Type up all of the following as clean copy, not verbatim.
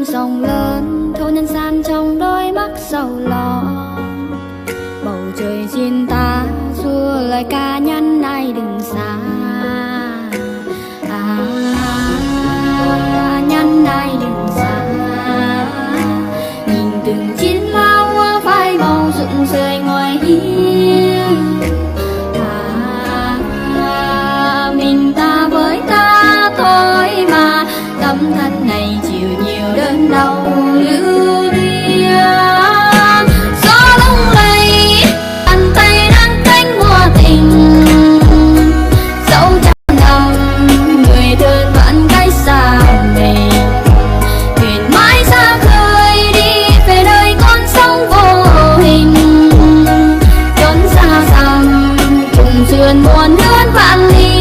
dòng sông lớn, thôn nhân gian trong đôi mắt sầu lo. Bầu trời xin ta xua lời ca nhân ai đừng xa. Nhân ai đừng xa. Nhìn từng chiến lao hoa phai màu rụng rơi ngoài hiên. Mình ta với ta thôi mà, tâm thân này chịu nhiều đớn đau lưu luyến. Gió lung lay bàn tay đang cánh mùa tình, dẫu chẳng ngầm người đơn vẫn cách xa mình. Thuyền mãi xa khơi đi về nơi con sông vô hình, chốn xa xăm cùng duyên muôn hơn vạn ly.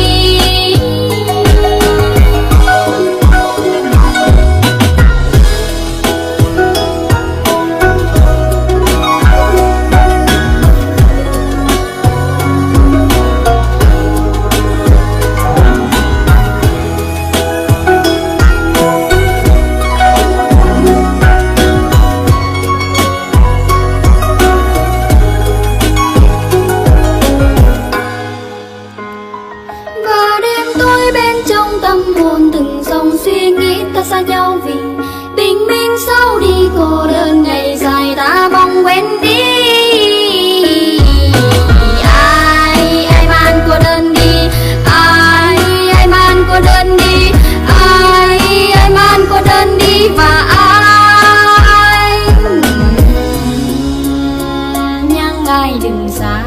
Tâm hồn từng dòng suy nghĩ ta xa nhau vì bình minh sau đi cô đơn ngày dài ta mong quên đi. Ai mang cô đơn đi, ai mang cô đơn đi, ai mang cô đơn đi và ai nhang ai đừng xa.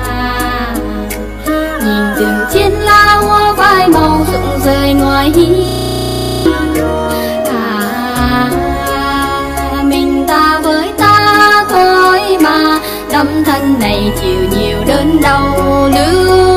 Nhìn từng chiến lao hoa phai màu rụng rơi ngoài hiên. Mình ta với ta thôi mà, tâm thân này chịu nhiều đớn đau lưu.